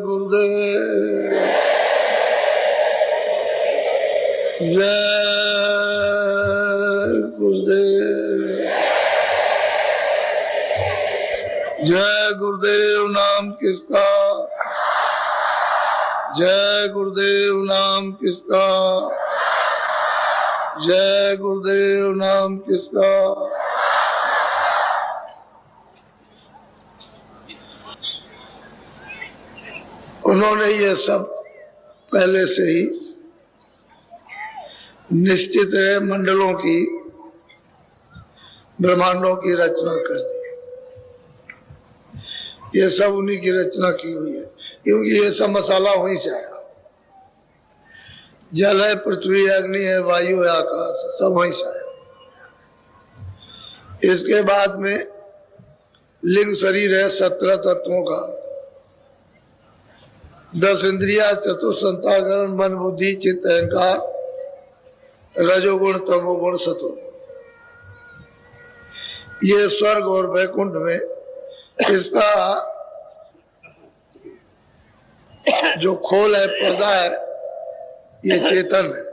गुरुदेव जय गुरुदेव। जय गुरुदेव नाम किसका, जय गुरुदेव नाम किसका, जय गुरुदेव नाम किसका। उन्होंने ये सब पहले से ही निश्चित है मंडलों की, ब्रह्मांडों की रचना कर दी। ये सब उन्हीं की रचना की हुई है, क्योंकि ये सब मसाला वहीं से आया। जल है, पृथ्वी है, अग्नि है, वायु है, आकाश, सब वहीं से आया। इसके बाद में लिंग शरीर है 17 तत्वों का, 10 इंद्रिया, चतुर्संताकरण, मन बुद्धि चित्त अहंकार, रजोगुण तमोगुण सतोगुण। ये स्वर्ग और वैकुंठ में इसका जो खोल है, पर्दा है, ये चेतन है,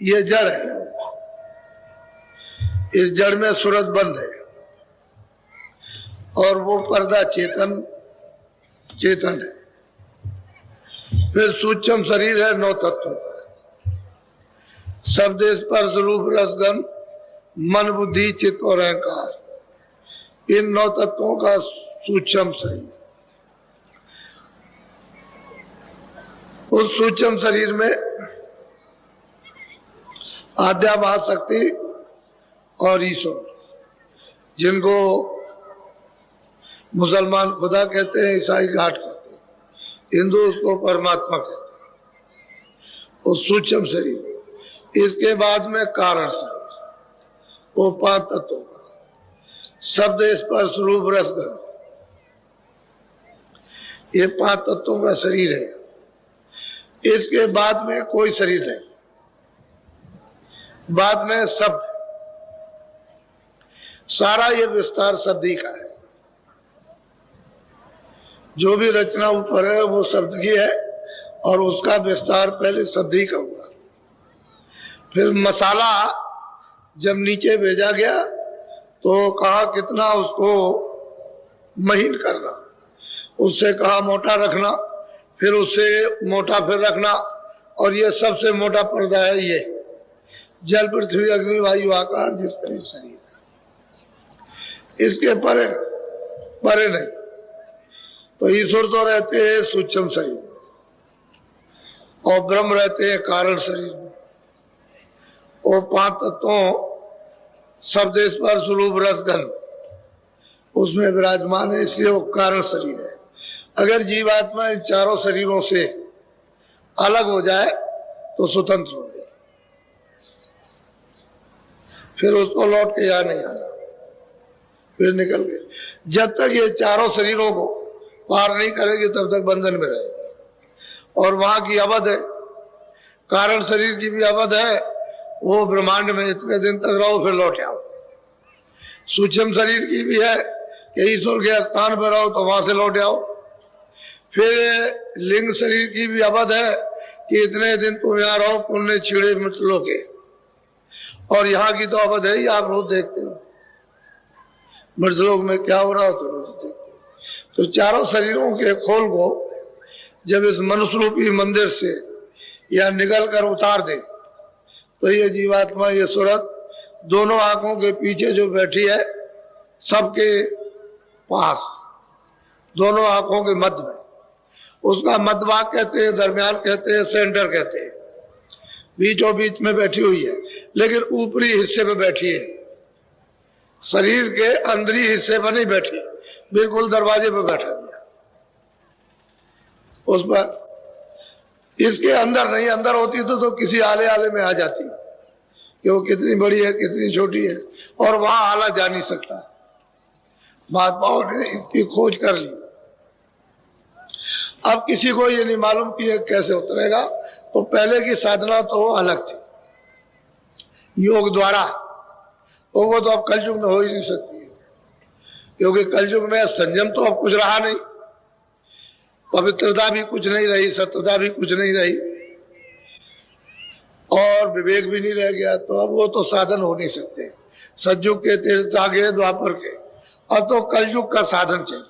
ये जड़ है। इस जड़ में सूरज बंद है और वो पर्दा चेतन चेतन है। फिर सूक्ष्म शरीर है 9 तत्वों का, शब्द स्पर्श रूप रसगंध मन बुद्धि चित्त और अहंकार। इन 9 तत्वों का सूक्ष्म शरीर। उस सूक्ष्म शरीर में आद्या महाशक्ति और ईश्वर, जिनको मुसलमान खुदा कहते हैं, ईसाई घाट कहते हैं, हिंदू उसको परमात्मा कहते हैं। उस सूक्ष्म शरीर। इसके बाद में कारण शरीर, वो 5 तत्वों का, शब्द स्पर्श रूप रसगंध, ये 5 तत्वों का शरीर है। इसके बाद में कोई शरीर नहीं, बाद में शब्द। सारा ये विस्तार शब्द ही का है। जो भी रचना ऊपर है वो शब्द की है और उसका विस्तार पहले शब्द ही का हुआ। फिर मसाला जब नीचे भेजा गया तो कहा कितना उसको महीन करना, उससे कहा मोटा रखना, फिर उससे मोटा फिर रखना, और ये सबसे मोटा पर्दा है ये जल पृथ्वी अग्नि वायु आकाश, जिसका ये शरीर है। इसके परे परे नहीं। तो ईश्वर तो रहते हैं सूक्ष्म शरीर और ब्रह्म रहते हैं कारण शरीर में। और 5 तत्वों शब्द स्पर्श रूप रसगंध उसमें विराजमान है, इसलिए वो कारण शरीर है। अगर जीवात्मा इन चारों शरीरों से अलग हो जाए तो स्वतंत्र हो जाए, फिर उसको लौट के यहाँ नहीं आना, फिर निकल गए। जब तक ये चारों शरीरों को पार नहीं करेगी तब तक बंधन में रहेगी। और वहां की अवध है, कारण शरीर की भी अवध है, वो ब्रह्मांड में इतने दिन तक रहो फिर लौट आओ। सूक्ष्म शरीर की भी है कि ईश्वर के स्थान पर रहो तो वहां से लौट आओ। फिर लिंग शरीर की भी अवध है कि इतने दिन तुम यहाँ रहो, पुण्य छिड़े मिटलों के। और यहाँ की तो अवध है ही, आप रोज देखते हो मृतलोक में क्या हो रहा हो तो रोज देखते हो। तो चारों शरीरों के खोल को जब इस मनुष्य रूपी मंदिर से या निकल कर उतार दे तो ये जीवात्मा, ये सूरत दोनों आंखों के पीछे जो बैठी है, सबके पास, दोनों आंखों के मध्य में, उसका मध्यभाग कहते हैं, दरमियान कहते हैं, सेंटर कहते हैं। बीचों बीच में बैठी हुई है, लेकिन ऊपरी हिस्से पे बैठी है, शरीर के अंदरी हिस्से पर नहीं बैठी, बिल्कुल दरवाजे पे बैठा दिया उस पर। इसके अंदर नहीं, अंदर होती तो किसी आले आले में आ जाती कि वो कितनी बड़ी है कितनी छोटी है, और वहां आला जा नहीं सकता। महात्माओं ने इसकी खोज कर ली। अब किसी को ये नहीं मालूम कि ये कैसे उतरेगा, तो पहले की साधना तो अलग थी, योग द्वारा, वो तो अब कलयुग में हो ही नहीं सकती है। क्योंकि कलयुग में संयम तो अब कुछ रहा नहीं, पवित्रता भी कुछ नहीं रही, सत्यता भी कुछ नहीं रही और विवेक भी नहीं रह गया। तो अब वो तो साधन हो नहीं सकते। सतयुग के तीर्थ आ गए, द्वापर के, अब तो कलयुग का साधन चाहिए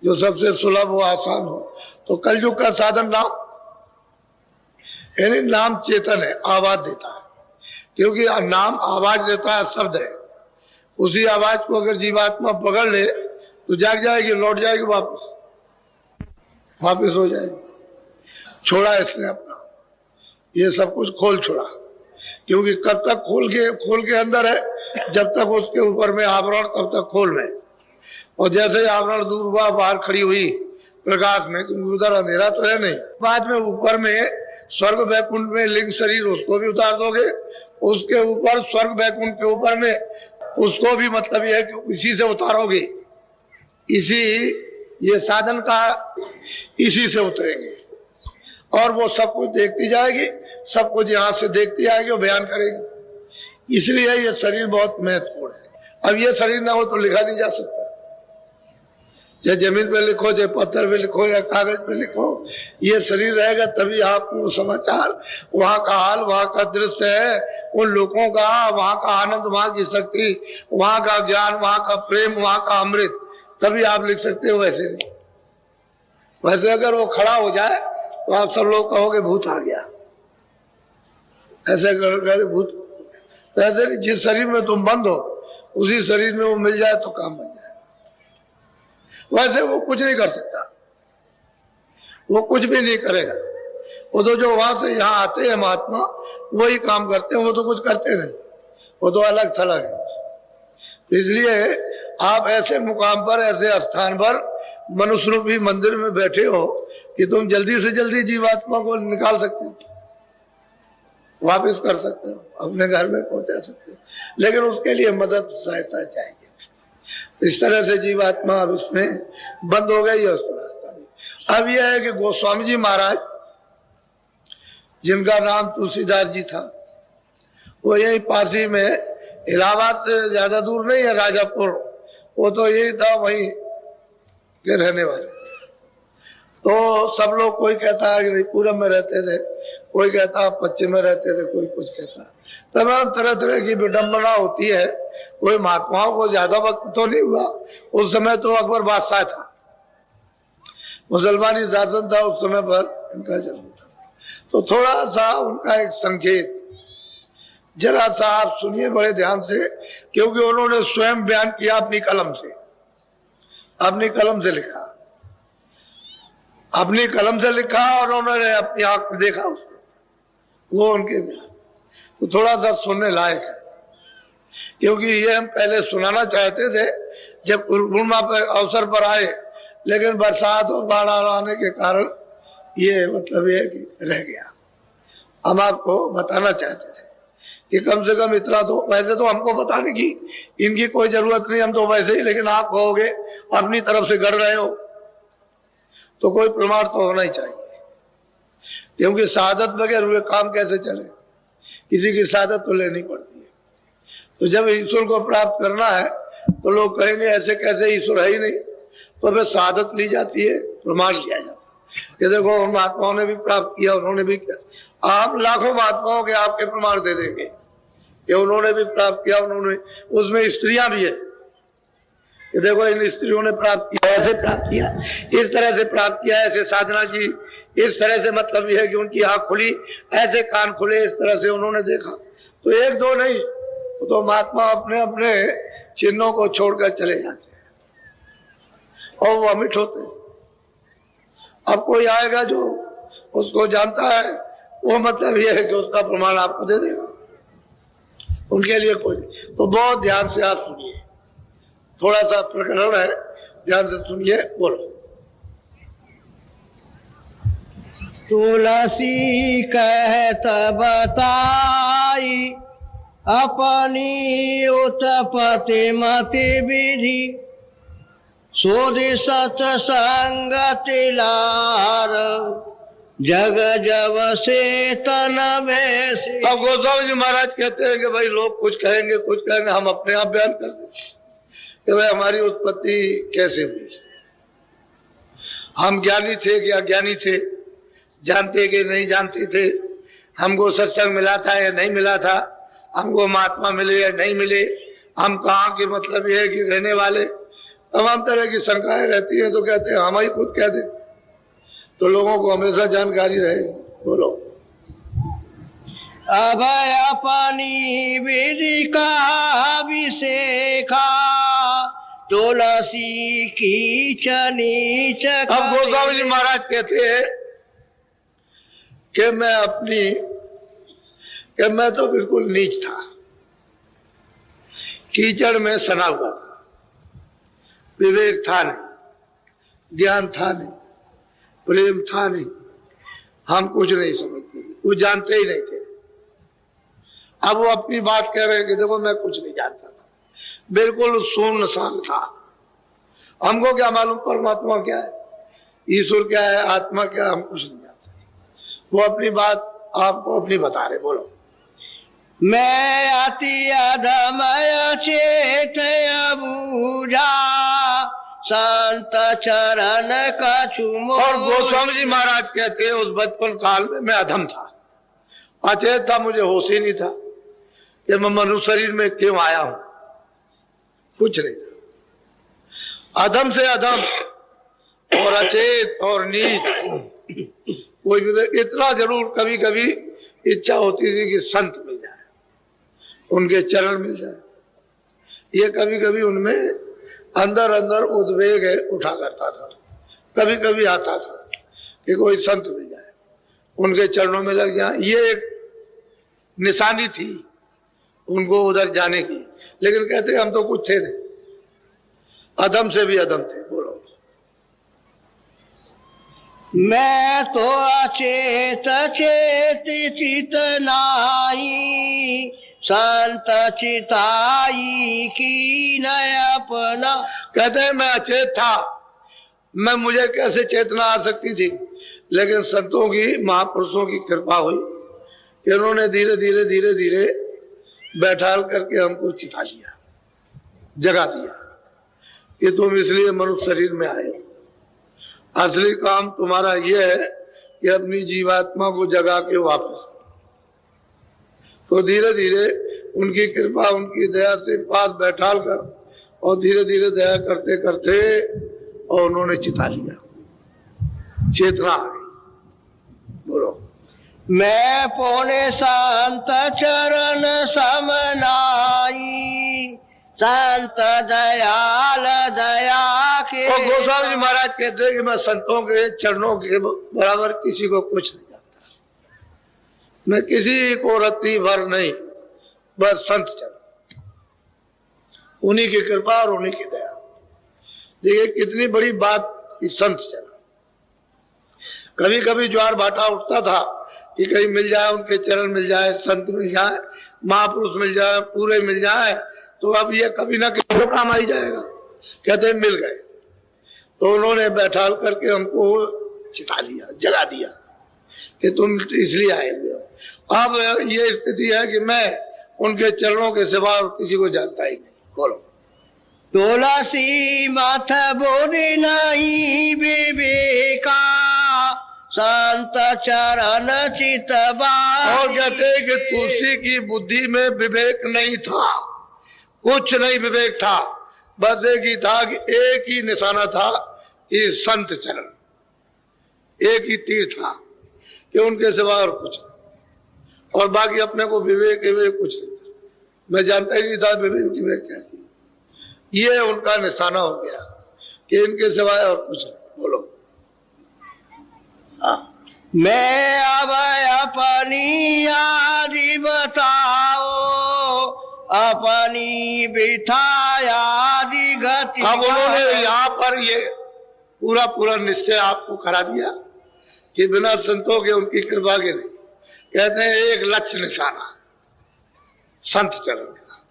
जो सबसे सुलभ हो, आसान हो। तो कलयुग का साधन नाम, यानी नाम चेतन है, आवाज देता है। क्योंकि नाम आवाज देता है, शब्द है। उसी आवाज को अगर जीवात्मा पकड़ ले तो जाग जाएगी, लौट जाएगी, वापिस हो जाएगी। छोड़ा इसने अपना, ये सब कुछ खोल छोड़ा। क्योंकि कब तक खोल के अंदर है, जब तक उसके ऊपर में आवरण, तब तक खोल में। और जैसे आवरण दूर हुआ, बाहर खड़ी हुई प्रकाश में, क्योंकि उधर अंधेरा तो है नहीं। बाद में ऊपर में स्वर्ग वैकुंठ में लिंग शरीर, उसको भी उतार दोगे। उसके ऊपर स्वर्ग वैकुंठ के ऊपर में उसको भी, मतलब यह है कि इसी से उतारोगे। इसी ये साधन का इसी से उतरेंगे और वो सब कुछ देखती जाएगी, सब कुछ यहां से देखती आएगी और बयान करेगी। इसलिए ये शरीर बहुत महत्वपूर्ण है। अब ये शरीर ना हो तो लिखा नहीं जा सकता। चाहे जमीन पे लिखो, चाहे पत्थर पे लिखो या कागज पे लिखो, ये शरीर रहेगा तभी आपको समाचार, वहां का हाल, वहां का दृश्य है, उन लोगों का, वहां का आनंद, वहां की शक्ति, वहां का ज्ञान, वहां का प्रेम, वहां का अमृत, तभी आप लिख सकते हो। वैसे नहीं। वैसे अगर वो खड़ा हो जाए तो आप सब लोग कहोगे भूत आ गया, ऐसे कर भूत। तो ऐसे नहीं, जिस शरीर में तुम बंद हो उसी शरीर में वो मिल जाए तो काम बन जाए। वैसे वो कुछ नहीं कर सकता, वो कुछ भी नहीं करेगा। वो तो जो वहां से यहाँ आते हैं महात्मा, वही काम करते हैं, वो तो कुछ करते नहीं, वो तो अलग थलग है। इसलिए आप ऐसे मुकाम पर, ऐसे स्थान पर, मनुष्य रूपी मंदिर में बैठे हो कि तुम जल्दी से जल्दी जीवात्मा को निकाल सकते हो, वापिस कर सकते हो, अपने घर में पहुंचा सकते हो। लेकिन उसके लिए मदद, सहायता चाहिए। इस तरह से जीवात्मा अब इसमें बंद हो गई है उस रास्ता में। अब यह है कि गोस्वामी जी महाराज, जिनका नाम तुलसीदास जी था, वो यही पासी में, इलाहाबाद से ज्यादा दूर नहीं है, राजापुर, वो तो यही था, वहीं के रहने वाले। तो सब लोग, कोई कहता है कि पूरब में रहते थे, कोई कहता है पश्चिम में रहते थे, कोई कुछ कहता है। तमाम तरह तरह की विडंबना होती है। कोई महात्माओं को ज्यादा वक्त तो नहीं हुआ, उस समय तो अकबर बादशाह था, मुसलमानी शासन था उस समय पर इनका जन्म था। तो थोड़ा सा उनका एक संकेत जरा सा आप सुनिए बड़े ध्यान से, क्योंकि उन्होंने स्वयं बयान किया अपनी कलम से, अपनी कलम से लिखा, अपनी कलम से लिखा और उन्होंने अपनी आंख में देखा उसको, वो उनके बयान। तो थोड़ा सा सुनने लायक है, क्योंकि ये हम पहले सुनाना चाहते थे जब पूर्णिमा पर अवसर पर आए, लेकिन बरसात और बाढ़ आने के कारण ये मतलब ये कि रह गया। हम आपको बताना चाहते थे कि कम से कम इतना तो, वैसे तो हमको बताने की इनकी कोई जरूरत नहीं, हम तो वैसे ही, लेकिन आप कहोगे अपनी तरफ से गढ़ रहे हो तो कोई प्रमाण तो होना ही चाहिए। क्योंकि शहादत बगैर हुए काम कैसे चले, किसी की शहादत तो लेनी पड़ती है। तो जब ईश्वर को प्राप्त करना है तो लोग कहेंगे ऐसे कैसे, ईश्वर है ही नहीं, तो फिर शहादत ली जाती है, प्रमाण लिया जाता है कि देखो उन महात्माओं ने भी प्राप्त किया, उन्होंने भी किया। आप लाखों महात्माओं के आपके प्रमाण दे देंगे कि उन्होंने भी प्राप्त किया, उन्होंने, उसमें स्त्रियां भी है कि देखो इन स्त्रियों ने प्राप्त किया, ऐसे प्राप्त किया, इस तरह से प्राप्त किया, ऐसे साधना की, इस तरह से, मतलब यह है कि उनकी आंख खुली, ऐसे कान खुले, इस तरह से उन्होंने देखा। तो एक दो नहीं, तो महात्मा अपने अपने चिन्हों को छोड़कर चले जाते हैं और वो अमिट होते हैं। अब कोई आएगा जो उसको जानता है, वो मतलब यह है कि उसका प्रमाण आपको दे देगा, उनके लिए कोई। तो बहुत ध्यान से आप सुनिए, थोड़ा सा प्रकरण है, ध्यान से सुनिए, बोलो। तुलसी कहत बताई अपनी उत्पत्ति मति विधि, सोधि सत्संगति लार, जग जब से तन में। अब गोस्वामी जी महाराज कहते हैं कि भाई लोग कुछ कहेंगे, कुछ कहेंगे, हम अपने आप बयान कर दें। कि भाई हमारी उत्पत्ति कैसे हुई, हम ज्ञानी थे कि अज्ञानी थे, जानते कि नहीं जानते थे, हमको सत्संग मिला था या नहीं मिला था, हमको महात्मा मिले या नहीं मिले, हम कहाँ के मतलब ये है कि रहने वाले, तमाम तरह की शंकाएं रहती हैं। तो कहते हैं हम ही खुद कह दें तो लोगों को हमेशा जानकारी रहेगी। बोलो। अभय पानी विधि का अभिषेखा तुलसी की चनी चक। अब गोस्वामी जी महाराज कहते हैं कि मैं तो बिल्कुल नीच था, कीचड़ में सना हुआ था, विवेक था नहीं, ज्ञान था नहीं, प्रेम था नहीं, हम कुछ नहीं समझते थे, कुछ जानते ही नहीं थे। अब वो अपनी बात कह रहे हैं कि देखो मैं कुछ नहीं जानता था, बिल्कुल शून्य शान था, हमको क्या मालूम परमात्मा क्या है, ईश्वर क्या है, आत्मा क्या है, हम कुछ नहीं जानते। वो अपनी बात आपको अपनी बता रहे। बोलो। मैं अति अधमय चेत बूझा संत चरण का चुमो। और गोस्वामी जी महाराज कहते हैं उस बचपन काल में मैं अधम था, अचेत था, मुझे होश ही नहीं था कि मैं मनुष्य शरीर में क्यों आया हूं, कुछ नहीं था। अधम से अधम और अचेत और नीच, कोई भी इतना जरूर कभी कभी इच्छा होती थी कि संत मिल जाए, उनके चरण मिल जाए। ये कभी कभी उनमें अंदर अंदर उद्वेग उठा करता था, कभी कभी आता था कि कोई संत मिल जाए, उनके चरणों में लग जाए। ये एक निशानी थी उनको उधर जाने की। लेकिन कहते हम तो कुछ थे नहीं, अधम से भी अधम थे। बोलो। मैं तो अचेत चेत चित नाई संत चिताई की नय अपना। कहते हैं मैं अचेत था, मुझे कैसे चेतना आ सकती थी, लेकिन संतों की महापुरुषों की कृपा हुई कि उन्होंने धीरे धीरे धीरे धीरे बैठाल करके हमको चिता लिया, जगा दिया कि तुम इसलिए मनुष्य शरीर में आए, असली काम तुम्हारा यह है कि अपनी जीवात्मा को जगा के वापस। तो धीरे धीरे उनकी कृपा उनकी दया से पास बैठाल कर और धीरे धीरे दया करते करते और उन्होंने चिता लिया, चेतना आ गई। बोलो। मैं पौने शांत चरण समनाई संत दयाल दया के। तो गोस्वामी जी महाराज कहते हैं कि मैं संतों के चरणों के बराबर किसी को कुछ नहीं जानता, मैं किसी को रत्ती भर नहीं, बस संत चरण, उन्हीं की कृपा और उन्हीं की दया। देखिए कितनी बड़ी बात कि संत चरण। कभी कभी ज्वार भाटा उठता था कि कहीं मिल जाए, उनके चरण मिल जाए, संत मिल जाए, महापुरुष मिल जाए, पूरे मिल जाए, तो अब ये कभी ना कभी काम आ ही जाएगा। कहते मिल गए तो उन्होंने बैठाल करके हमको चिता लिया, जगा दिया कि तुम इसलिए आए हुए हो। अब ये स्थिति है कि मैं उनके चरणों के सिवा किसी को जानता ही नहीं। बोलो। तुलसी मथ बोधि नहीं विवेका संत चरण चित बाई। और कहते कि तुलसी की बुद्धि में विवेक नहीं था, कुछ नहीं विवेक था, बस एक ही था कि एक ही निशाना था कि संत चरण, एक ही तीर था कि उनके सिवा और कुछ नहीं, और बाकी अपने को विवेक विवेक कुछ नहीं था, मैं जानता ही नहीं था विवेक विवेक क्या थी। ये उनका निशाना हो गया कि इनके सिवाय और कुछ नहीं। बोलो। मैं अब अपनी आदि बताओ अपनी बिठायादि गति। अब उन्होंने यहाँ पर ये पूरा पूरा निश्चय आपको करा दिया कि बिना संतों के उनकी कृपा के नहीं। कहते हैं एक लक्ष्य निशाना संत चरण का,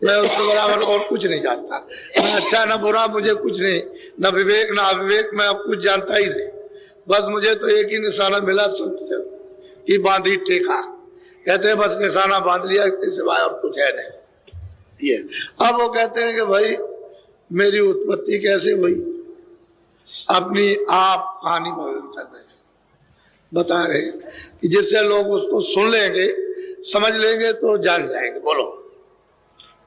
मैं उसके बराबर और कुछ नहीं जानता, मैं अच्छा न बुरा मुझे कुछ नहीं, न विवेक न अविवेक, मैं अब कुछ जानता ही नहीं, बस मुझे तो एक ही निशाना मिला संत चरण की बांधी टेका। कहते हैं बस निशाना बांध लिया, इसके सिवाय और कुछ है नहीं। ये अब वो कहते हैं कि भाई मेरी उत्पत्ति कैसे हुई, अपनी आप कहानी वर्णन कर रहे हैं, बता रहे हैं कि जिससे लोग उसको सुन लेंगे, समझ लेंगे तो जान जाएंगे। बोलो।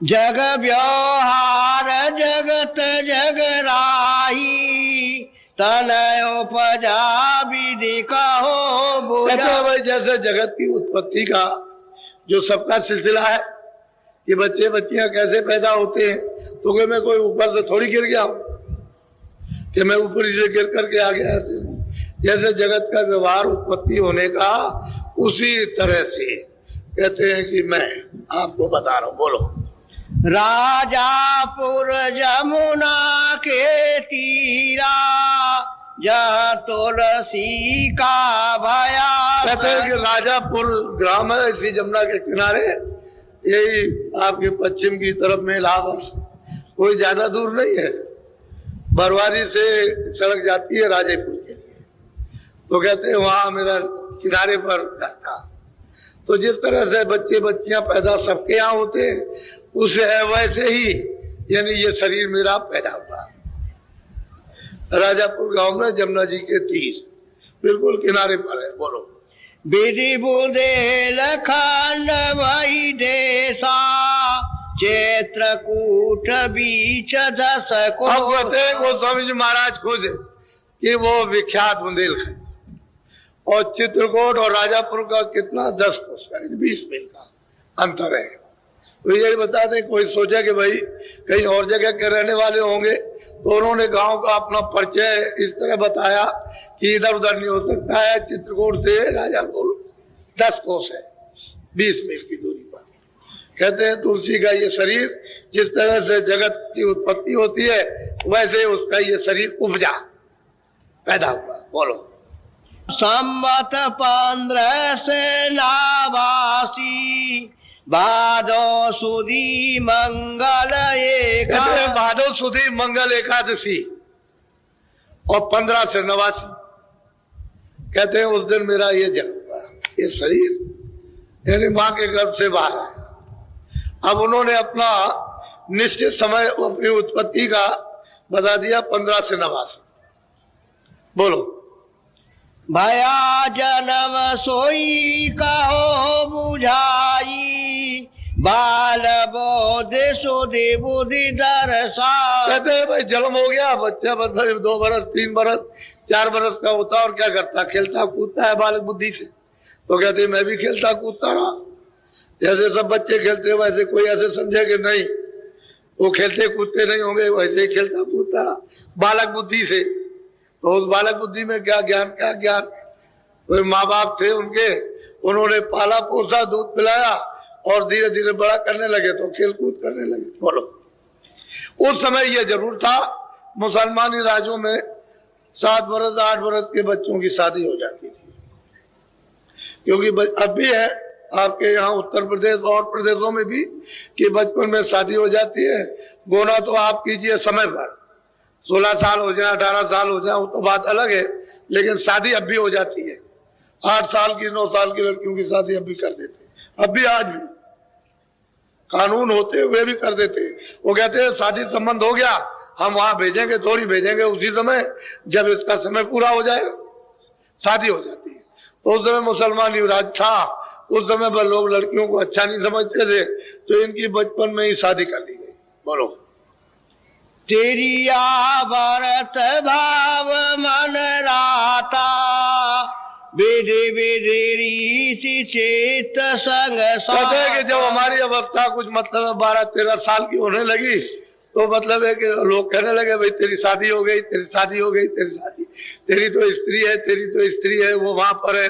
जग व्यवहार जगत जगराही, तनय उपजा विधि कहो कहते हैं भाई जैसे जगत की उत्पत्ति का जो सबका सिलसिला है, ये बच्चे बच्चियां कैसे पैदा होते हैं, तो कि मैं कोई ऊपर से थोड़ी गिर गया हूं कि मैं ऊपर से गिर करके आ गया। ऐसे जैसे जगत का व्यवहार उत्पत्ति होने का, उसी तरह से कहते हैं कि मैं आपको बता रहा हूं। बोलो। राजापुर जमुना के तीरा, जहाँ तुलसी का भया। कहते हैं कि राजापुर ग्राम है इसी जमुना के किनारे, यही आपके पश्चिम की तरफ में इलाहाबाद, कोई ज्यादा दूर नहीं है। बरवारी से सड़क जाती है राजेपुर के लिए, तो कहते हैं वहां मेरा किनारे पर घर था। तो जिस तरह से बच्चे बच्चियां पैदा सबके यहाँ होते हैं, उसे वैसे ही यानी ये शरीर मेरा पैदा हुआ राजापुर गांव में जमुना जी के तीर बिल्कुल किनारे पर है। बोलो। विधि बुंदेल खंड वही देशा, चित्रकूट बीच दस को। अब कहते हैं वो स्वामी जी महाराज खुद कि वो विख्यात बुंदेलखंड और चित्रकूट और राजापुर का कितना 10 कोस का 20 मील का अंतर है। तो ये बताते कोई सोचा कि भाई कहीं और जगह के रहने वाले होंगे, तो उन्होंने गांव का अपना परिचय इस तरह बताया कि इधर उधर नहीं हो सकता है, चित्रकूट से राजापुर 10 कोस है, 20 मील की दूरी पर। कहते हैं तुलसी का ये शरीर जिस तरह से जगत की उत्पत्ति होती है, वैसे उसका ये शरीर उपजा पैदा हुआ। बोलो। संवत 15 से नावासी, भादो सुदी मंगल एकादशी। भादो सुदी मंगल एकादशी और 15 से 89 कहते हैं उस दिन मेरा ये जन्म हुआ। ये शरीर यानी मां के गर्भ से बाहर है। अब उन्होंने अपना निश्चित समय अपनी उत्पत्ति का बता दिया 15 से 89। बोलो। भया जन्म सोई कहो बुझाई, बाल बोध सुधि बुद्धि दरसा। कहते हैं भाई जन्म हो गया, बच्चा मतलब 2 बरस 3 बरस 4 बरस का होता और क्या करता, खेलता कूदता है बालक बुद्धि से। तो कहते हैं मैं भी खेलता कूदता रहा, जैसे सब बच्चे खेलते हैं वैसे कोई ऐसे समझे कि नहीं वो खेलते कूदते नहीं होंगे, वैसे ही खेलता कूदता रहा बालक बुद्धि से। तो उस बालक बुद्धि में क्या ज्ञान, क्या ज्ञान, कोई माँ बाप थे उनके, उन्होंने पाला पोसा दूध पिलाया और धीरे धीरे बड़ा करने लगे तो खेल कूद करने लगे। बोलो। उस समय ये जरूर था मुसलमानी राज्यों में 7 बरस 8 बरस के बच्चों की शादी हो जाती थी, क्योंकि अब भी है आपके यहाँ उत्तर प्रदेश और प्रदेशों में भी कि बचपन में शादी हो जाती है। गोना तो आप कीजिए समय पर, 16 साल हो जाए 18 साल हो जाए वो तो बात अलग है, लेकिन शादी अब भी हो जाती है। 8 साल की 9 साल की लड़कियों की शादी अब भी कर देते, अब भी आज भी कानून होते हुए भी कर देते। वो कहते हैं शादी संबंध हो गया, हम वहां भेजेंगे, थोड़ी भेजेंगे, उसी समय जब इसका समय पूरा हो जाएगा शादी हो जाती है। तो उस समय मुसलमान युवराज था, उस समय पर लोग लड़कियों को अच्छा नहीं समझते थे, तो इनकी बचपन में ही शादी कर दी गई। बोलो। तेरी भरत भाव मन राता, विधि विधि रीति चेत संग। कहते हैं कि जब हमारी अवस्था कुछ मतलब 12-13 साल की होने लगी, तो मतलब है कि लोग कहने लगे भाई तेरी शादी हो गई, तेरी शादी हो गई, तेरी शादी, तेरी तो स्त्री है, तेरी तो स्त्री है, वो वहां पर है।